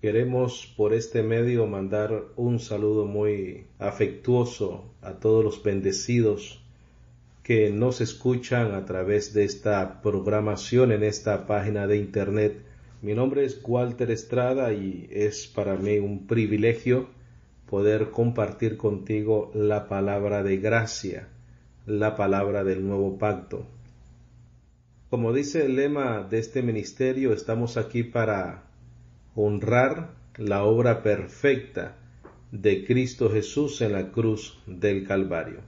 Queremos por este medio mandar un saludo muy afectuoso a todos los bendecidos que nos escuchan a través de esta programación en esta página de internet. Mi nombre es Walter Estrada y es para mí un privilegio poder compartir contigo la palabra de gracia, la palabra del nuevo pacto. Como dice el lema de este ministerio, estamos aquí para honrar la obra perfecta de Cristo Jesús en la cruz del Calvario.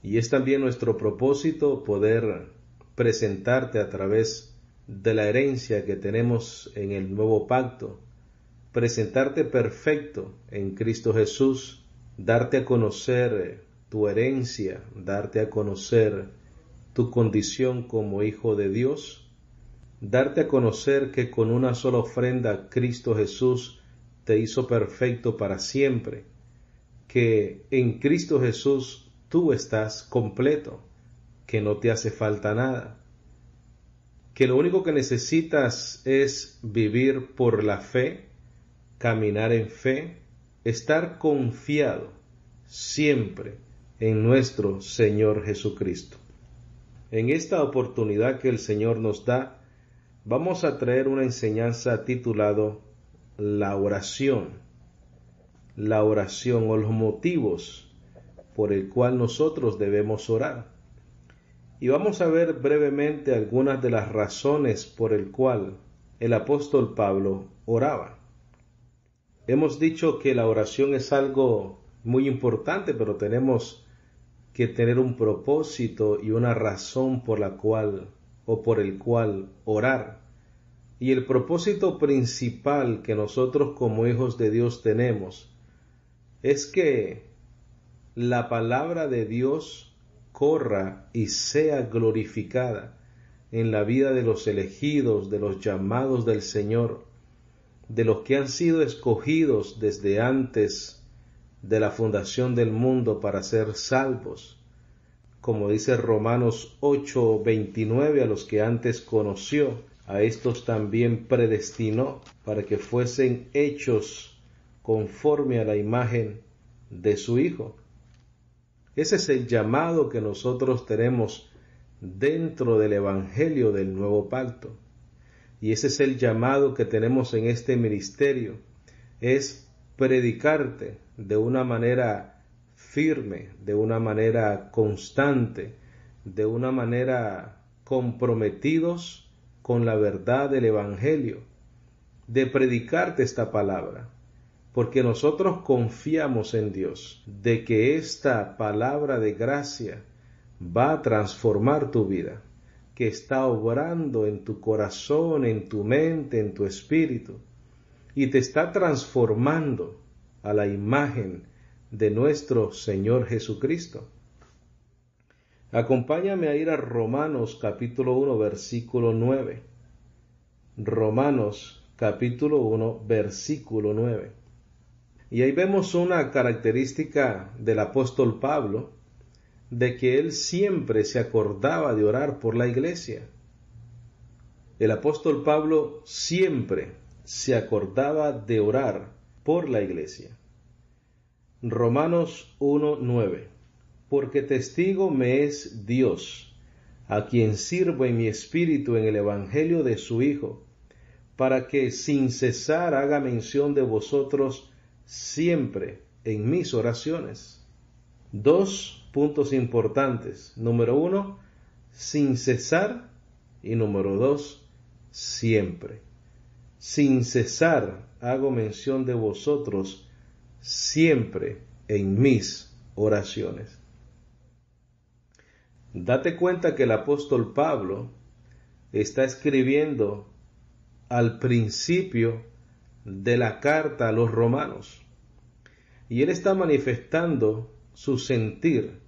Y es también nuestro propósito poder presentarte a través de la herencia que tenemos en el nuevo pacto, presentarte perfecto en Cristo Jesús, darte a conocer tu herencia, darte a conocer tu condición como hijo de Dios, darte a conocer que con una sola ofrenda Cristo Jesús te hizo perfecto para siempre, que en Cristo Jesús tú estás completo, que no te hace falta nada, que lo único que necesitas es vivir por la fe, caminar en fe, estar confiado siempre en nuestro Señor Jesucristo. En esta oportunidad que el Señor nos da, vamos a traer una enseñanza titulado La oración o los motivos por el cual nosotros debemos orar. Y vamos a ver brevemente algunas de las razones por el cual el apóstol Pablo oraba. Hemos dicho que la oración es algo muy importante, pero tenemos que tener un propósito y una razón por la cual o por el cual orar. Y el propósito principal que nosotros como hijos de Dios tenemos es que la palabra de Dios corra y sea glorificada en la vida de los elegidos, de los llamados del Señor, de los que han sido escogidos desde antes de la fundación del mundo para ser salvos. Como dice Romanos 8:29, a los que antes conoció, a estos también predestinó para que fuesen hechos conforme a la imagen de su Hijo. Ese es el llamado que nosotros tenemos dentro del Evangelio del Nuevo Pacto. Y ese es el llamado que tenemos en este ministerio, es predicarte de una manera firme, de una manera constante, de una manera comprometidos con la verdad del Evangelio, de predicarte esta palabra, porque nosotros confiamos en Dios, de que esta palabra de gracia va a transformar tu vida, que está obrando en tu corazón, en tu mente, en tu espíritu, y te está transformando a la imagen de nuestro Señor Jesucristo. Acompáñame a ir a Romanos capítulo 1, versículo 9. Romanos capítulo 1, versículo 9. Y ahí vemos una característica del apóstol Pablo, de que él siempre se acordaba de orar por la iglesia. El apóstol Pablo siempre se acordaba de orar por la iglesia. Romanos 1:9. Porque testigo me es Dios, a quien sirvo en mi espíritu en el evangelio de su Hijo, para que sin cesar haga mención de vosotros siempre en mis oraciones. Dos puntos importantes. Número 1, sin cesar, y número 2, siempre. Sin cesar hago mención de vosotros siempre en mis oraciones. Date cuenta que el apóstol Pablo está escribiendo al principio de la carta a los romanos, y él está manifestando su sentir,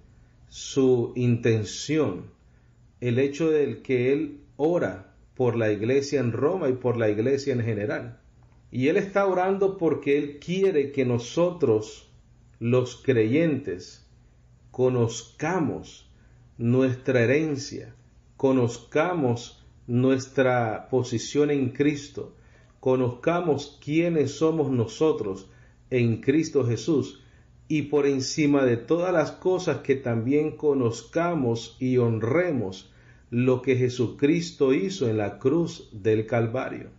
su intención, el hecho de que él ora por la iglesia en Roma y por la iglesia en general. Y él está orando porque él quiere que nosotros, los creyentes, conozcamos nuestra herencia, conozcamos nuestra posición en Cristo, conozcamos quiénes somos nosotros en Cristo Jesús, y por encima de todas las cosas que también conozcamos y honremos lo que Jesucristo hizo en la cruz del Calvario.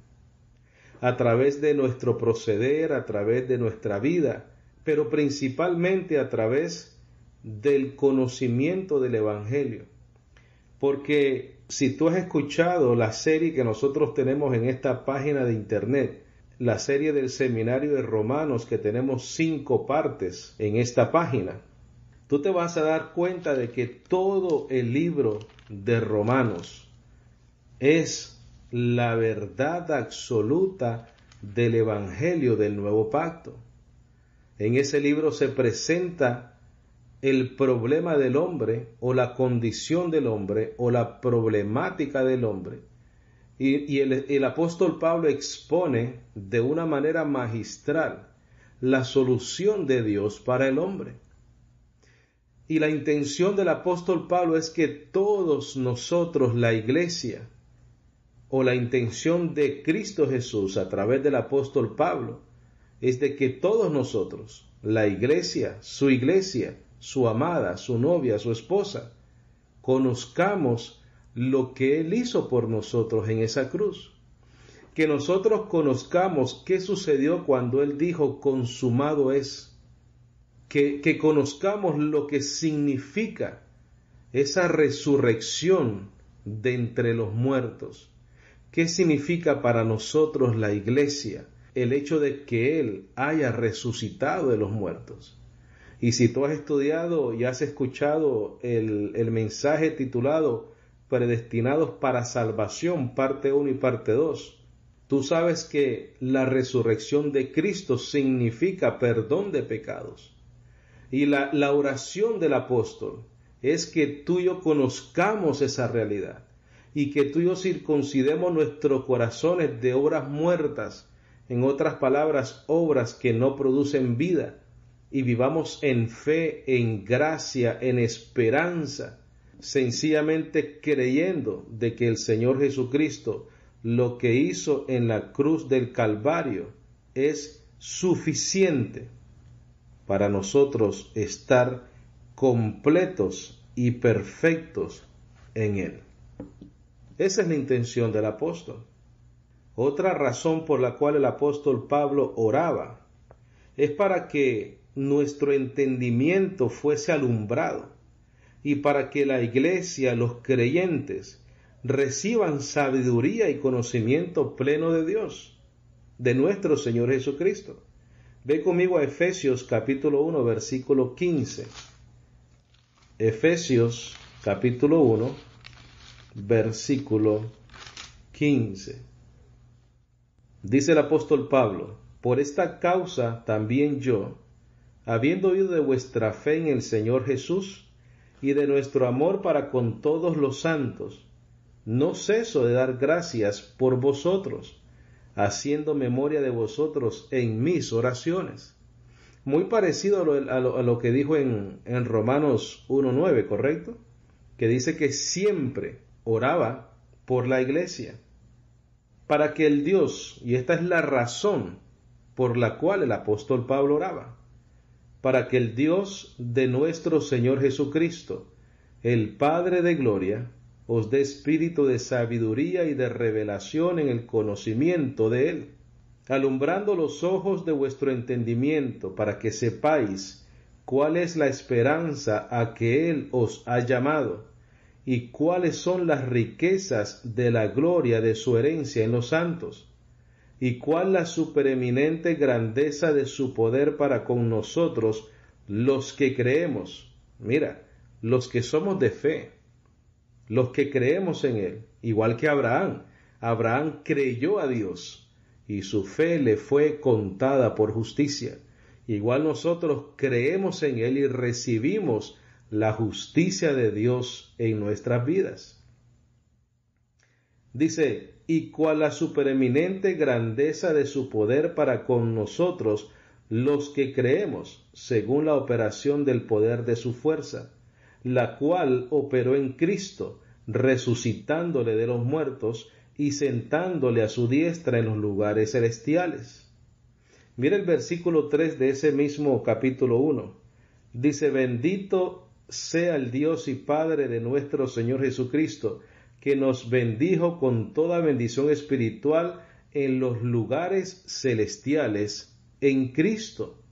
A través de nuestro proceder, a través de nuestra vida, pero principalmente a través del conocimiento del Evangelio. Porque si tú has escuchado la serie que nosotros tenemos en esta página de internet, la serie del Seminario de Romanos, que tenemos 5 partes en esta página, tú te vas a dar cuenta de que todo el libro de Romanos es la verdad absoluta del Evangelio del Nuevo Pacto. En ese libro se presenta el problema del hombre, o la condición del hombre, o la problemática del hombre. Y el apóstol Pablo expone de una manera magistral la solución de Dios para el hombre. Y la intención del apóstol Pablo es que todos nosotros, la iglesia, o la intención de Cristo Jesús a través del apóstol Pablo, es de que todos nosotros, la iglesia, su amada, su novia, su esposa, conozcamos lo que Él hizo por nosotros en esa cruz. Que nosotros conozcamos qué sucedió cuando Él dijo consumado es. Que conozcamos lo que significa esa resurrección de entre los muertos. ¿Qué significa para nosotros la iglesia el hecho de que Él haya resucitado de los muertos? Y si tú has estudiado y has escuchado el mensaje titulado Predestinados para Salvación, parte 1 y parte 2, tú sabes que la resurrección de Cristo significa perdón de pecados. Y la oración del apóstol es que tú y yo conozcamos esa realidad, y que tú y yo circuncidemos nuestros corazones de obras muertas, en otras palabras, obras que no producen vida, y vivamos en fe, en gracia, en esperanza, sencillamente creyendo de que el Señor Jesucristo, lo que hizo en la cruz del Calvario, es suficiente para nosotros estar completos y perfectos en Él. Esa es la intención del apóstol. Otra razón por la cual el apóstol Pablo oraba es para que nuestro entendimiento fuese alumbrado y para que la iglesia, los creyentes, reciban sabiduría y conocimiento pleno de Dios, de nuestro Señor Jesucristo. Ve conmigo a Efesios capítulo 1, versículo 15. Efesios capítulo 1, versículo 15. Dice el apóstol Pablo: por esta causa también yo, habiendo oído de vuestra fe en el Señor Jesús y de nuestro amor para con todos los santos, no ceso de dar gracias por vosotros, haciendo memoria de vosotros en mis oraciones. Muy parecido a lo que dijo en Romanos 1:9, ¿correcto? Que dice que siempre oraba por la iglesia, para que el Dios, y esta es la razón por la cual el apóstol Pablo oraba, para que el Dios de nuestro Señor Jesucristo, el Padre de gloria, os dé espíritu de sabiduría y de revelación en el conocimiento de Él, alumbrando los ojos de vuestro entendimiento, para que sepáis cuál es la esperanza a que Él os ha llamado, y cuáles son las riquezas de la gloria de su herencia en los santos, y cuál la supereminente grandeza de su poder para con nosotros, los que creemos. Mira, los que somos de fe, los que creemos en Él, igual que Abraham. Abraham creyó a Dios y su fe le fue contada por justicia. Igual nosotros creemos en Él y recibimos la justicia de Dios en nuestras vidas. Dice: y cuál la supereminente grandeza de su poder para con nosotros, los que creemos, según la operación del poder de su fuerza, la cual operó en Cristo, resucitándole de los muertos y sentándole a su diestra en los lugares celestiales. Mira el versículo 3 de ese mismo capítulo 1. Dice: bendito sea el Dios y Padre de nuestro Señor Jesucristo, que nos bendijo con toda bendición espiritual en los lugares celestiales en Cristo.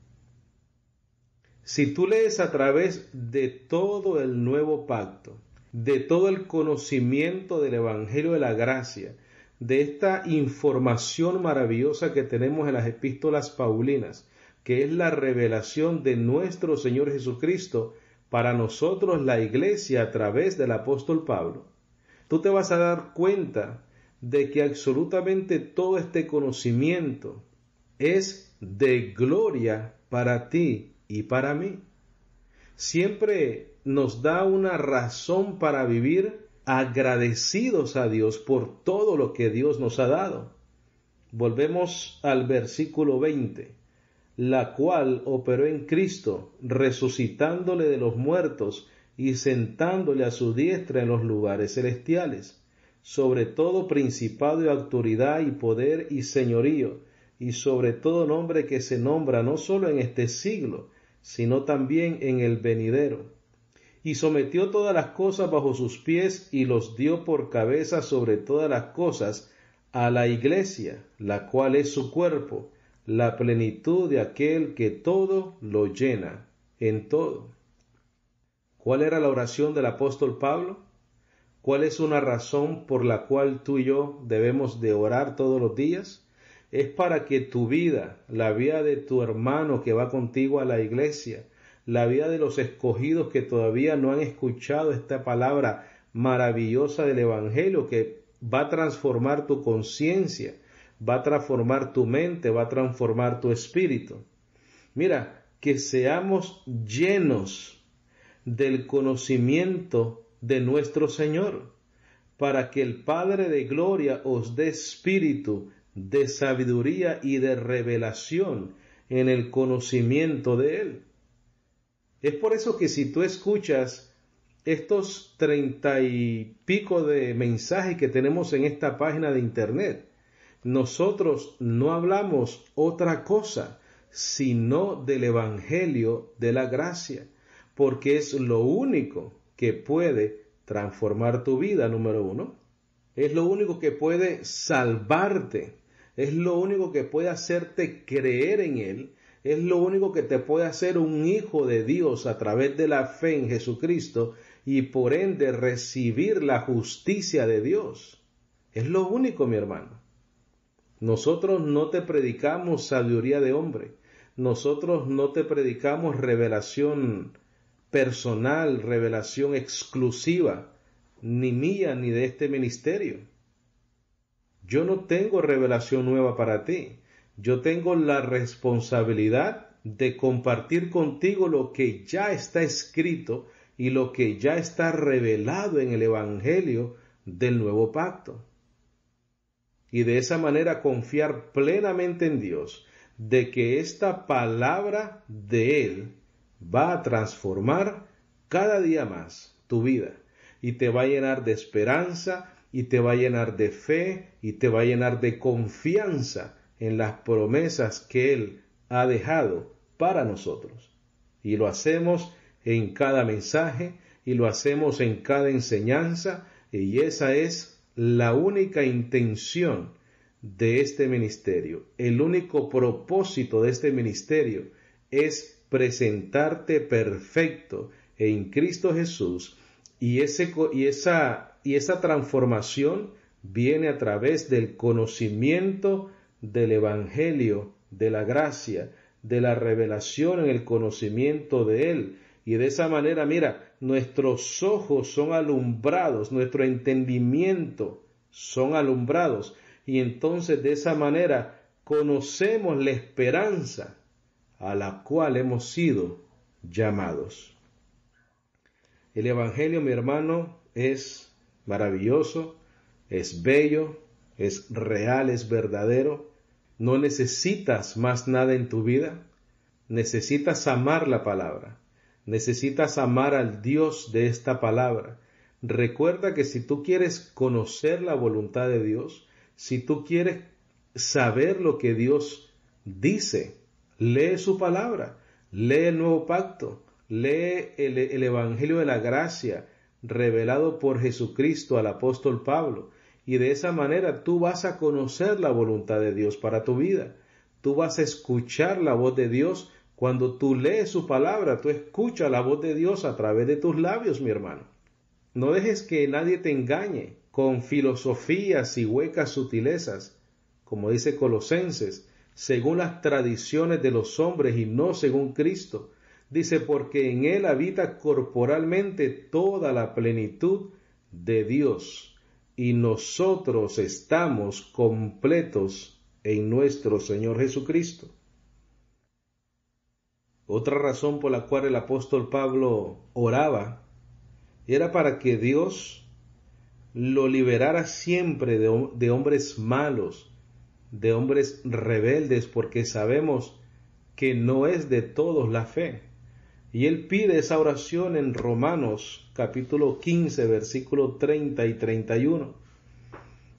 Si tú lees a través de todo el nuevo pacto, de todo el conocimiento del Evangelio de la gracia, de esta información maravillosa que tenemos en las epístolas paulinas, que es la revelación de nuestro Señor Jesucristo para nosotros, la iglesia, a través del apóstol Pablo, tú te vas a dar cuenta de que absolutamente todo este conocimiento es de gloria para ti y para mí. Siempre nos da una razón para vivir agradecidos a Dios por todo lo que Dios nos ha dado. Volvemos al versículo 20, la cual operó en Cristo, resucitándole de los muertos y sentándole a su diestra en los lugares celestiales, sobre todo principado y autoridad y poder y señorío, y sobre todo nombre que se nombra no solo en este siglo, sino también en el venidero. Y sometió todas las cosas bajo sus pies y los dio por cabeza sobre todas las cosas a la iglesia, la cual es su cuerpo, la plenitud de aquel que todo lo llena en todo. ¿Cuál era la oración del apóstol Pablo? ¿Cuál es una razón por la cual tú y yo debemos de orar todos los días? Es para que tu vida, la vida de tu hermano que va contigo a la iglesia, la vida de los escogidos que todavía no han escuchado esta palabra maravillosa del Evangelio que va a transformar tu conciencia, va a transformar tu mente, va a transformar tu espíritu. Mira, que seamos llenos del conocimiento de nuestro Señor, para que el Padre de gloria os dé espíritu de sabiduría y de revelación en el conocimiento de Él. Es por eso que si tú escuchas estos 30 y pico de mensajes que tenemos en esta página de internet, nosotros no hablamos otra cosa sino del Evangelio de la gracia, porque es lo único que puede transformar tu vida, número uno. Es lo único que puede salvarte, es lo único que puede hacerte creer en Él, es lo único que te puede hacer un hijo de Dios a través de la fe en Jesucristo y por ende recibir la justicia de Dios. Es lo único, mi hermano. Nosotros no te predicamos sabiduría de hombre, nosotros no te predicamos revelación personal, revelación exclusiva, ni mía ni de este ministerio. Yo no tengo revelación nueva para ti. Yo tengo la responsabilidad de compartir contigo lo que ya está escrito y lo que ya está revelado en el Evangelio del Nuevo Pacto. Y de esa manera confiar plenamente en Dios, de que esta palabra de Él va a transformar cada día más tu vida y te va a llenar de esperanza y te va a llenar de fe y te va a llenar de confianza en las promesas que Él ha dejado para nosotros. Y lo hacemos en cada mensaje y lo hacemos en cada enseñanza, y esa es la única intención de este ministerio. El único propósito de este ministerio es presentarte perfecto en Cristo Jesús, y esa transformación viene a través del conocimiento del Evangelio, de la gracia, de la revelación en el conocimiento de Él. Y de esa manera, mira, nuestros ojos son alumbrados, nuestro entendimiento son alumbrados. Y entonces de esa manera conocemos la esperanza a la cual hemos sido llamados. El Evangelio, mi hermano, es maravilloso, es bello, es real, es verdadero. No necesitas más nada en tu vida. Necesitas amar la palabra. Necesitas amar al Dios de esta palabra. Recuerda que si tú quieres conocer la voluntad de Dios, si tú quieres saber lo que Dios dice, lee su palabra, lee el nuevo pacto, lee el Evangelio de la gracia revelado por Jesucristo al apóstol Pablo, y de esa manera tú vas a conocer la voluntad de Dios para tu vida. Tú vas a escuchar la voz de Dios. Cuando tú lees su palabra, tú escuchas la voz de Dios a través de tus labios, mi hermano. No dejes que nadie te engañe con filosofías y huecas sutilezas, como dice Colosenses, según las tradiciones de los hombres y no según Cristo. Dice, porque en Él habita corporalmente toda la plenitud de Dios, y nosotros estamos completos en nuestro Señor Jesucristo. Otra razón por la cual el apóstol Pablo oraba era para que Dios lo liberara siempre de hombres malos, de hombres rebeldes, porque sabemos que no es de todos la fe. Y él pide esa oración en Romanos capítulo 15, versículo 30 y 31.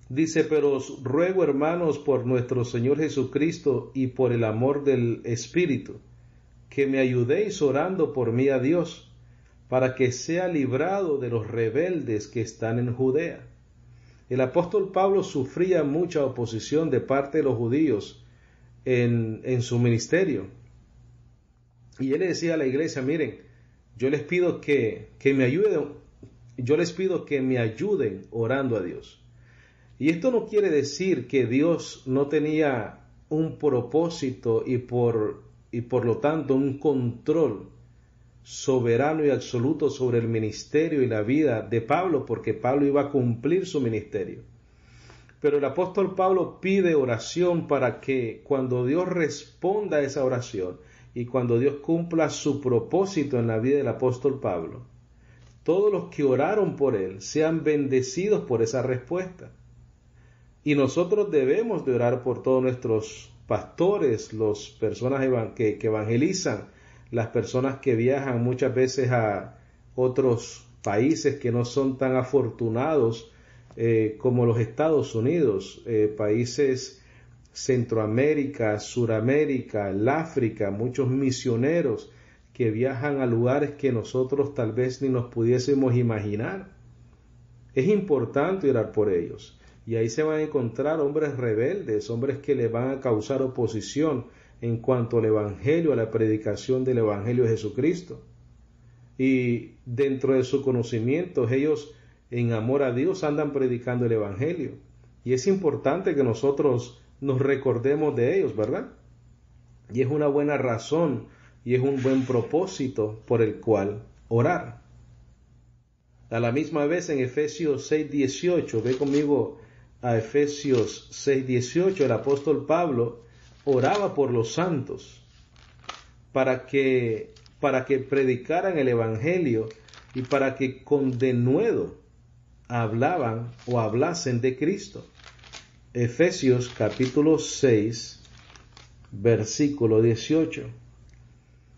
Dice, pero os ruego, hermanos, por nuestro Señor Jesucristo y por el amor del Espíritu, que me ayudéis orando por mí a Dios, para que sea librado de los rebeldes que están en Judea. El apóstol Pablo sufría mucha oposición de parte de los judíos en su ministerio. Y él le decía a la iglesia, miren, yo les pido que me ayuden orando a Dios. Y esto no quiere decir que Dios no tenía un propósito y por lo tanto un control soberano y absoluto sobre el ministerio y la vida de Pablo, porque Pablo iba a cumplir su ministerio. Pero el apóstol Pablo pide oración para que cuando Dios responda a esa oración y cuando Dios cumpla su propósito en la vida del apóstol Pablo, todos los que oraron por él sean bendecidos por esa respuesta. Y nosotros debemos de orar por todos nuestros pastores, las personas que evangelizan, las personas que viajan muchas veces a otros países que no son tan afortunados como los Estados Unidos, países Centroamérica, Suramérica, el África, muchos misioneros que viajan a lugares que nosotros tal vez ni nos pudiésemos imaginar. Es importante orar por ellos. Y ahí se van a encontrar hombres rebeldes, hombres que le van a causar oposición en cuanto al Evangelio, a la predicación del Evangelio de Jesucristo. Y dentro de su conocimiento, ellos en amor a Dios andan predicando el Evangelio. Y es importante que nosotros nos recordemos de ellos, ¿verdad? Y es una buena razón y es un buen propósito por el cual orar. A la misma vez en Efesios 6:18, ve conmigo a Efesios 6:18, el apóstol Pablo oraba por los santos para que predicaran el Evangelio y para que con denuedo hablaban o hablasen de Cristo. Efesios capítulo 6, versículo 18.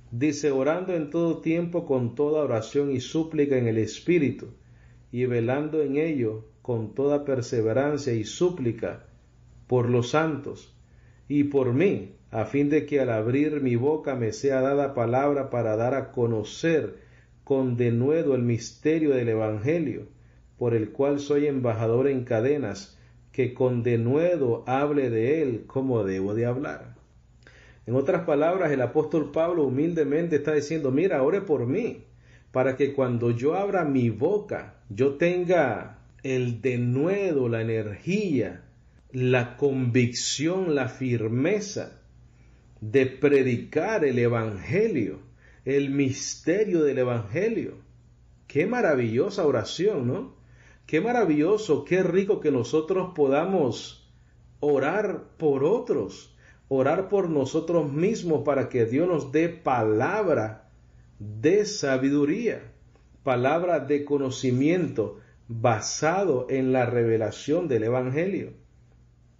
Dice, orando en todo tiempo con toda oración y súplica en el Espíritu, y velando en ello con toda perseverancia y súplica por los santos, y por mí, a fin de que al abrir mi boca me sea dada palabra para dar a conocer con denuedo el misterio del Evangelio, por el cual soy embajador en cadenas, que con denuedo hable de él como debo de hablar. En otras palabras, el apóstol Pablo humildemente está diciendo, mira, ore por mí, para que cuando yo abra mi boca, yo tenga el denuedo, la energía, la convicción, la firmeza de predicar el Evangelio, el misterio del Evangelio. Qué maravillosa oración, ¿no? Qué maravilloso, qué rico que nosotros podamos orar por otros, orar por nosotros mismos para que Dios nos dé palabra de sabiduría, palabra de conocimiento basado en la revelación del Evangelio.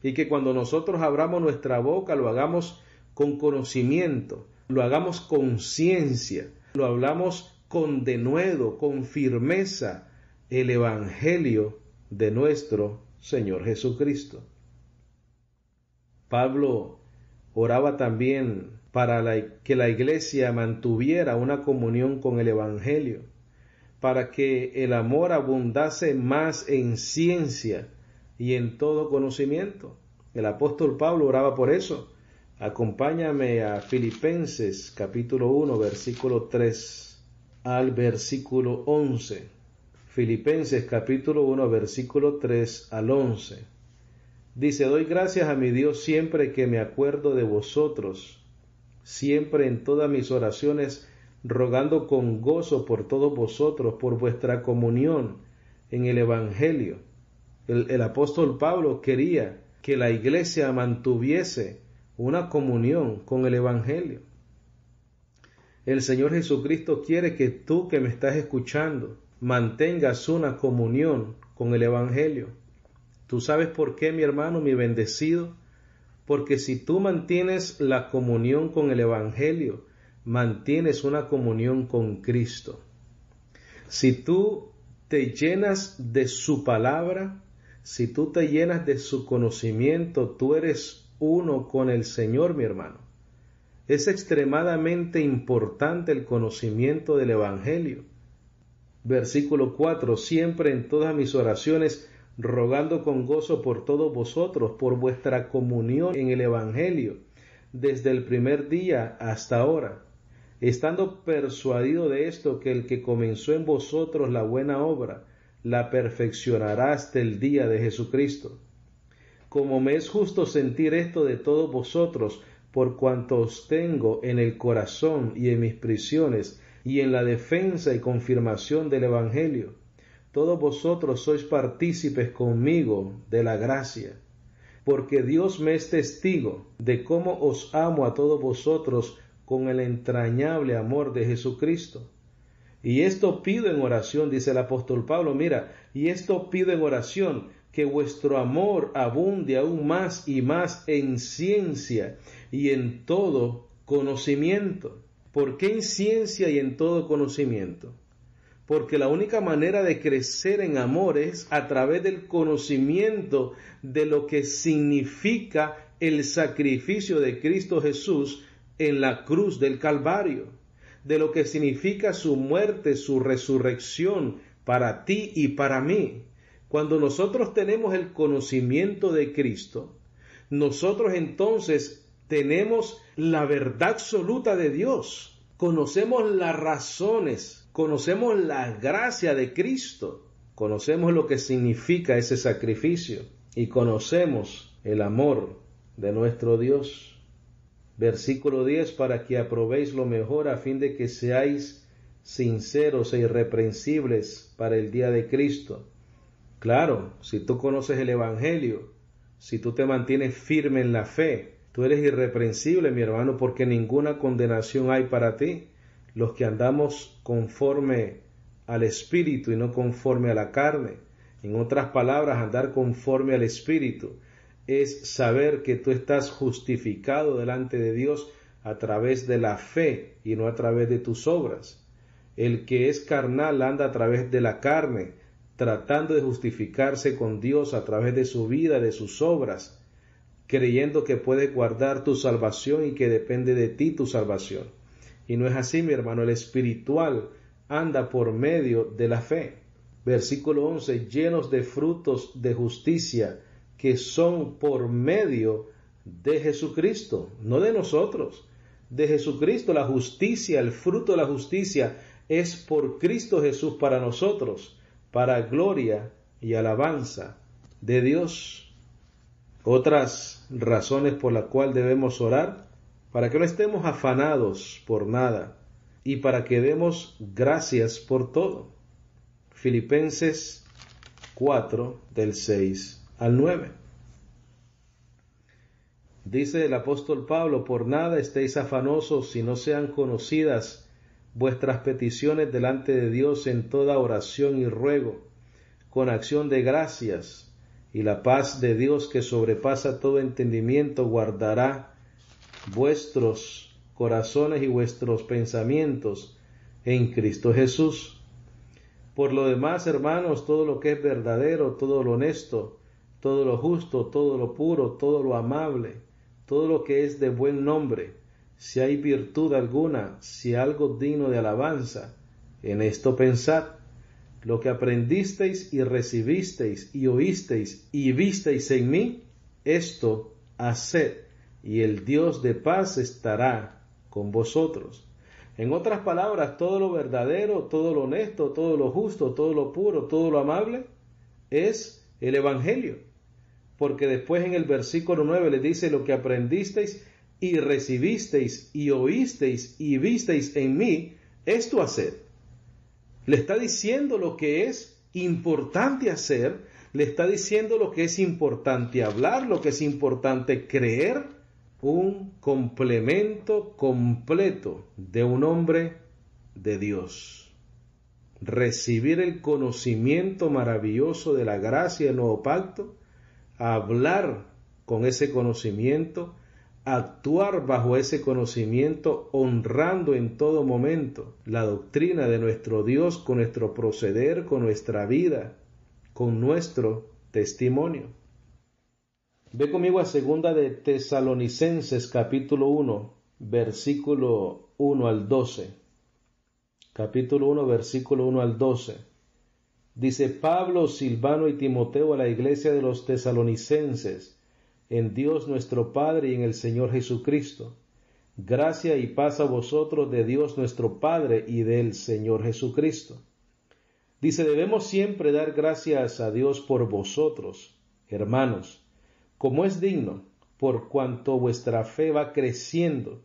Y que cuando nosotros abramos nuestra boca lo hagamos con conocimiento, lo hagamos con ciencia, lo hablamos con denuedo, con firmeza, el Evangelio de nuestro Señor Jesucristo. Pablo oraba también para que la iglesia mantuviera una comunión con el Evangelio, para que el amor abundase más en ciencia y en todo conocimiento. El apóstol Pablo oraba por eso. Acompáñame a Filipenses capítulo 1, versículo 3 al versículo 11. Filipenses capítulo 1, versículo 3 al 11. Dice: doy gracias a mi Dios siempre que me acuerdo de vosotros, siempre en todas mis oraciones, rogando con gozo por todos vosotros, por vuestra comunión en el Evangelio. El apóstol Pablo quería que la iglesia mantuviese una comunión con el Evangelio. El Señor Jesucristo quiere que tú que me estás escuchando mantengas una comunión con el Evangelio. ¿Tú sabes por qué, mi hermano, mi bendecido? Porque si tú mantienes la comunión con el Evangelio, mantienes una comunión con Cristo. Si tú te llenas de su palabra, si tú te llenas de su conocimiento, tú eres uno con el Señor, mi hermano. Es extremadamente importante el conocimiento del Evangelio. Versículo 4: siempre en todas mis oraciones, rogando con gozo por todos vosotros, por vuestra comunión en el Evangelio, desde el primer día hasta ahora, estando persuadido de esto, que el que comenzó en vosotros la buena obra, la perfeccionará hasta el día de Jesucristo. Como me es justo sentir esto de todos vosotros, por cuanto os tengo en el corazón y en mis prisiones, y en la defensa y confirmación del Evangelio. Todos vosotros sois partícipes conmigo de la gracia, porque Dios me es testigo de cómo os amo a todos vosotros con el entrañable amor de Jesucristo. Y esto pido en oración, dice el apóstol Pablo, mira, y esto pido en oración, que vuestro amor abunde aún más y más en ciencia y en todo conocimiento. ¿Por qué en ciencia y en todo conocimiento? Porque la única manera de crecer en amor es a través del conocimiento de lo que significa el sacrificio de Cristo Jesús en la cruz del Calvario, de lo que significa su muerte, su resurrección para ti y para mí. Cuando nosotros tenemos el conocimiento de Cristo, nosotros entonces tenemos la verdad absoluta de Dios. Conocemos las razones, conocemos la gracia de Cristo, conocemos lo que significa ese sacrificio y conocemos el amor de nuestro Dios. Versículo 10: para que aprobéis lo mejor, a fin de que seáis sinceros e irreprensibles para el día de Cristo. Claro, si tú conoces el Evangelio, si tú te mantienes firme en la fe, tú eres irreprensible, mi hermano, porque ninguna condenación hay para ti. Los que andamos conforme al Espíritu y no conforme a la carne. En otras palabras, andar conforme al Espíritu es saber que tú estás justificado delante de Dios a través de la fe y no a través de tus obras. El que es carnal anda a través de la carne, tratando de justificarse con Dios a través de su vida, de sus obras, creyendo que puede guardar tu salvación y que depende de ti tu salvación. Y no es así, mi hermano. El espiritual anda por medio de la fe. Versículo 11: llenos de frutos de justicia, que son por medio de Jesucristo, no de nosotros, de Jesucristo. La justicia, el fruto de la justicia es por Cristo Jesús para nosotros, para gloria y alabanza de Dios. Otras razones por las cuales debemos orar: para que no estemos afanados por nada y para que demos gracias por todo. Filipenses 4, del 6 al 9. Dice el apóstol Pablo: por nada estéis afanosos, si no sean conocidas vuestras peticiones delante de Dios en toda oración y ruego, con acción de gracias, y la paz de Dios, que sobrepasa todo entendimiento, guardará vuestros corazones y vuestros pensamientos en Cristo Jesús. Por lo demás, hermanos, todo lo que es verdadero, todo lo honesto, todo lo justo, todo lo puro, todo lo amable, todo lo que es de buen nombre, si hay virtud alguna, si algo digno de alabanza, en esto pensad. Lo que aprendisteis y recibisteis y oísteis y visteis en mí, esto haced, y el Dios de paz estará con vosotros. En otras palabras, todo lo verdadero, todo lo honesto, todo lo justo, todo lo puro, todo lo amable, es el Evangelio. Porque después en el versículo 9 le dice: lo que aprendisteis y recibisteis y oísteis y visteis en mí, esto haced. Le está diciendo lo que es importante hacer, le está diciendo lo que es importante hablar, lo que es importante creer, un complemento completo de un hombre de Dios. Recibir el conocimiento maravilloso de la gracia del nuevo pacto, hablar con ese conocimiento, actuar bajo ese conocimiento, honrando en todo momento la doctrina de nuestro Dios con nuestro proceder, con nuestra vida, con nuestro testimonio. Ve conmigo a segunda de Tesalonicenses capítulo 1, versículo 1 al 12. Capítulo 1, versículo 1 al 12. Dice: Pablo, Silvano y Timoteo, a la iglesia de los tesalonicenses, en Dios nuestro Padre y en el Señor Jesucristo. Gracia y paz a vosotros de Dios nuestro Padre y del Señor Jesucristo. Dice: debemos siempre dar gracias a Dios por vosotros, hermanos, como es digno, por cuanto vuestra fe va creciendo,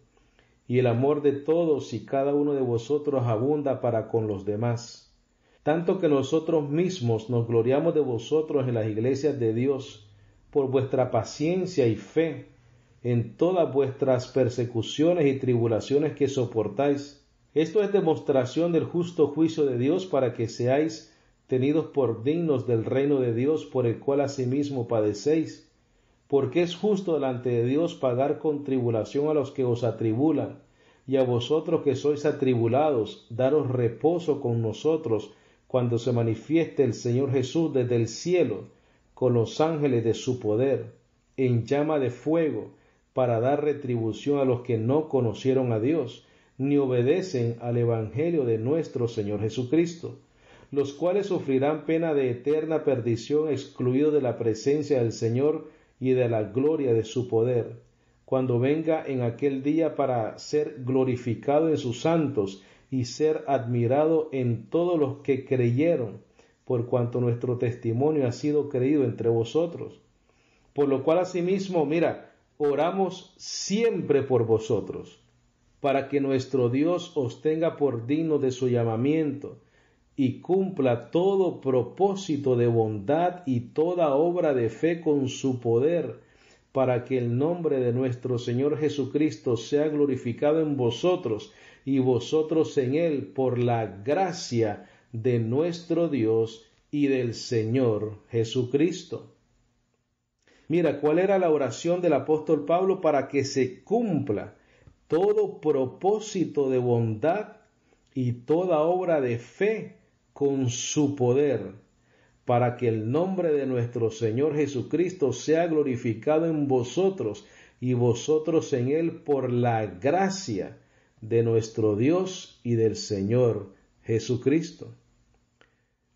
y el amor de todos y cada uno de vosotros abunda para con los demás. Tanto que nosotros mismos nos gloriamos de vosotros en las iglesias de Dios, por vuestra paciencia y fe, en todas vuestras persecuciones y tribulaciones que soportáis. Esto es demostración del justo juicio de Dios, para que seáis tenidos por dignos del reino de Dios, por el cual asimismo padecéis. Porque es justo delante de Dios pagar con tribulación a los que os atribulan, y a vosotros que sois atribulados, daros reposo con nosotros, cuando se manifieste el Señor Jesús desde el cielo, con los ángeles de su poder, en llama de fuego, para dar retribución a los que no conocieron a Dios, ni obedecen al Evangelio de nuestro Señor Jesucristo, los cuales sufrirán pena de eterna perdición, excluidos de la presencia del Señor y de la gloria de su poder, cuando venga en aquel día para ser glorificado en sus santos y ser admirado en todos los que creyeron, por cuanto nuestro testimonio ha sido creído entre vosotros. Por lo cual asimismo, oramos siempre por vosotros, para que nuestro Dios os tenga por digno de su llamamiento, y cumpla todo propósito de bondad y toda obra de fe con su poder, para que el nombre de nuestro Señor Jesucristo sea glorificado en vosotros, y vosotros en él, por la gracia de nuestro Dios y del Señor Jesucristo. Mira, ¿cuál era la oración del apóstol Pablo? Para que se cumpla todo propósito de bondad y toda obra de fe con su poder, para que el nombre de nuestro Señor Jesucristo sea glorificado en vosotros y vosotros en él, por la gracia de nuestro Dios y del Señor Jesucristo.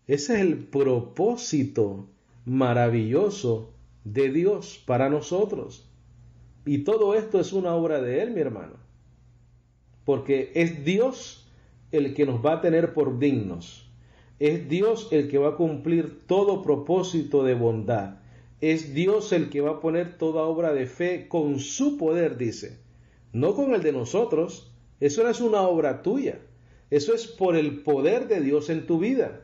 Ese es el propósito maravilloso de Dios para nosotros. Y todo esto es una obra de Él, mi hermano. Porque es Dios el que nos va a tener por dignos. Es Dios el que va a cumplir todo propósito de bondad. Es Dios el que va a poner toda obra de fe con su poder, dice. No con el de nosotros. Eso no es una obra tuya. Eso es por el poder de Dios en tu vida.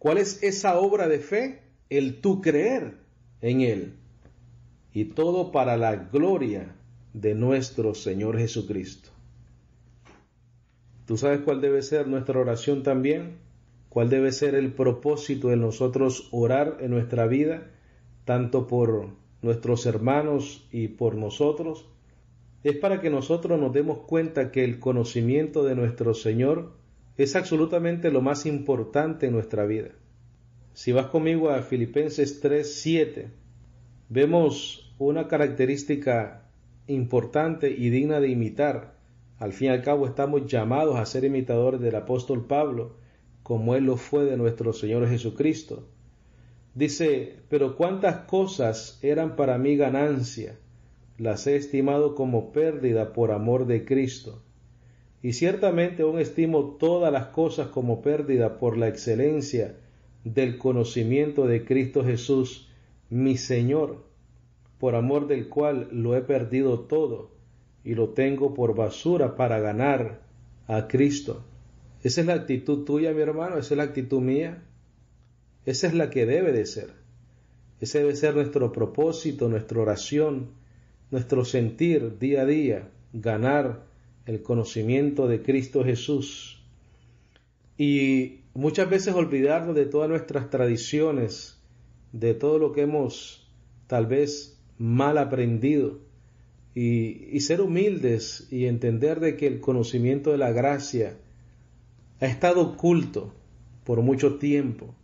¿Cuál es esa obra de fe? El tú creer en Él. Y todo para la gloria de nuestro Señor Jesucristo. ¿Tú sabes cuál debe ser nuestra oración también? ¿Cuál debe ser el propósito de nosotros orar en nuestra vida, tanto por nuestros hermanos y por nosotros? Es para que nosotros nos demos cuenta que el conocimiento de nuestro Señor es absolutamente lo más importante en nuestra vida. Si vas conmigo a Filipenses 3:7, vemos una característica importante y digna de imitar. Al fin y al cabo estamos llamados a ser imitadores del apóstol Pablo, como él lo fue de nuestro Señor Jesucristo. Dice, pero cuántas cosas eran para mí ganancia, las he estimado como pérdida por amor de Cristo. Y ciertamente aún estimo todas las cosas como pérdida por la excelencia del conocimiento de Cristo Jesús, mi Señor, por amor del cual lo he perdido todo y lo tengo por basura para ganar a Cristo. Esa es la actitud tuya, mi hermano, esa es la actitud mía, esa es la que debe de ser. Ese debe ser nuestro propósito, nuestra oración, nuestro sentir día a día, ganar el conocimiento de Cristo Jesús. Y muchas veces olvidarnos de todas nuestras tradiciones, de todo lo que hemos tal vez mal aprendido, y ser humildes y entender de que el conocimiento de la gracia ha estado oculto por mucho tiempo,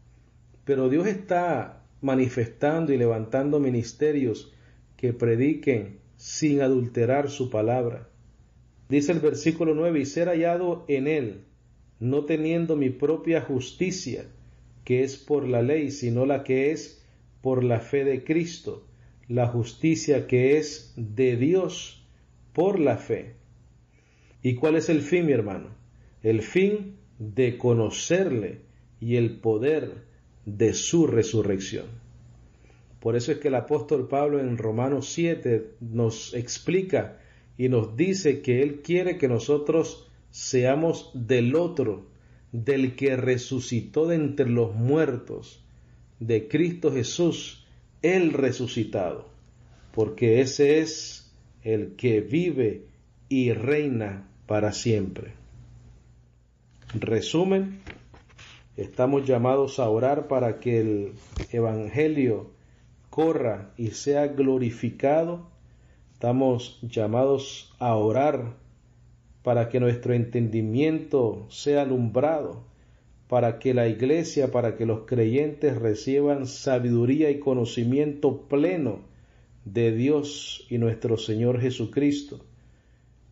pero Dios está manifestando y levantando ministerios que prediquen sin adulterar su palabra. Dice el versículo 9, y ser hallado en él, no teniendo mi propia justicia, que es por la ley, sino la que es por la fe de Cristo, la justicia que es de Dios por la fe. ¿Y cuál es el fin, mi hermano? El fin de conocerle y el poder de su resurrección. Por eso es que el apóstol Pablo en Romanos 7 nos explica y nos dice que él quiere que nosotros seamos del otro, del que resucitó de entre los muertos, de Cristo Jesús, el resucitado, porque ese es el que vive y reina para siempre. Resumen, estamos llamados a orar para que el Evangelio corra y sea glorificado. Estamos llamados a orar para que nuestro entendimiento sea alumbrado, para que la iglesia, para que los creyentes reciban sabiduría y conocimiento pleno de Dios y nuestro Señor Jesucristo,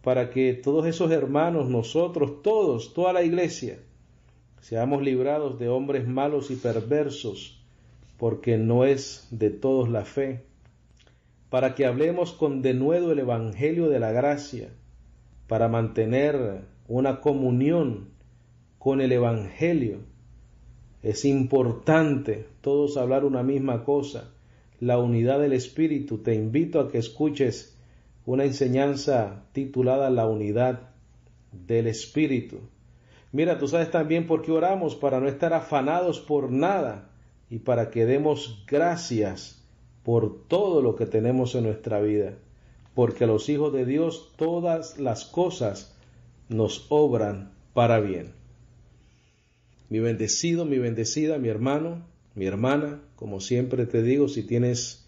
para que todos esos hermanos, nosotros, todos, toda la iglesia, seamos librados de hombres malos y perversos, porque no es de todos la fe, para que hablemos con denuedo el Evangelio de la gracia, para mantener una comunión con el Evangelio. Es importante todos hablar una misma cosa, la unidad del Espíritu. Te invito a que escuches una enseñanza titulada La unidad del Espíritu. Mira, tú sabes también por qué oramos, para no estar afanados por nada y para que demos gracias por todo lo que tenemos en nuestra vida, porque a los hijos de Dios todas las cosas nos obran para bien. Mi bendecido, mi bendecida, mi hermano, mi hermana, como siempre te digo, si tienes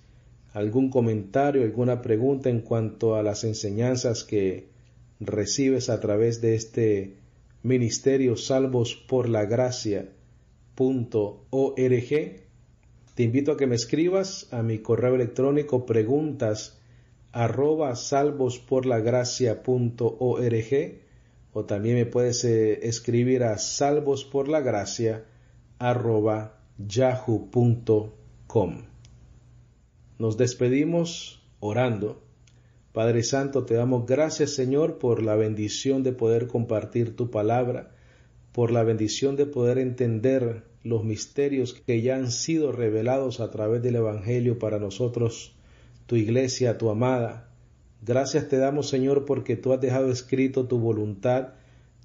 algún comentario, alguna pregunta en cuanto a las enseñanzas que recibes a través de este ministerio salvosporlagracia.org, te invito a que me escribas a mi correo electrónico preguntas@salvosporlagracia.org, o también me puedes escribir a salvosporlagracia@yahoo.com. Nos despedimos orando. Padre Santo, te damos gracias, Señor, por la bendición de poder compartir tu palabra, por la bendición de poder entender los misterios que ya han sido revelados a través del Evangelio para nosotros, tu iglesia, tu amada. Gracias te damos, Señor, porque tú has dejado escrito tu voluntad,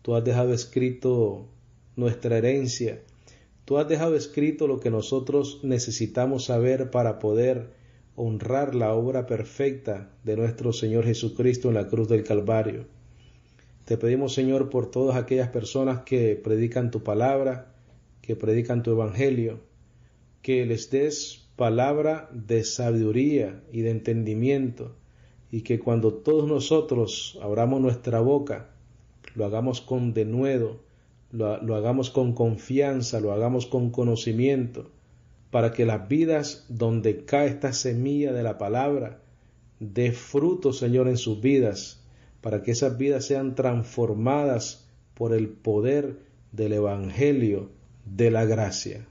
tú has dejado escrito nuestra herencia, tú has dejado escrito lo que nosotros necesitamos saber para poder honrar la obra perfecta de nuestro Señor Jesucristo en la cruz del Calvario. Te pedimos, Señor, por todas aquellas personas que predican tu palabra, que predican tu evangelio, que les des palabra de sabiduría y de entendimiento, y que cuando todos nosotros abramos nuestra boca, lo hagamos con denuedo, lo hagamos con confianza, lo hagamos con conocimiento, para que las vidas donde cae esta semilla de la palabra dé fruto, Señor, en sus vidas, para que esas vidas sean transformadas por el poder del Evangelio de la gracia.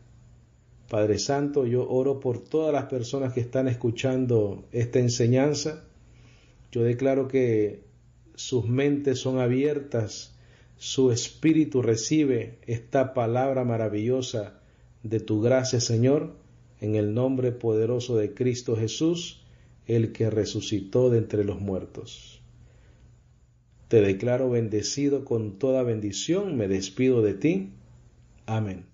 Padre Santo, yo oro por todas las personas que están escuchando esta enseñanza. Yo declaro que sus mentes son abiertas, su espíritu recibe esta palabra maravillosa de tu gracia, Señor, en el nombre poderoso de Cristo Jesús, el que resucitó de entre los muertos. Te declaro bendecido con toda bendición, me despido de ti. Amén.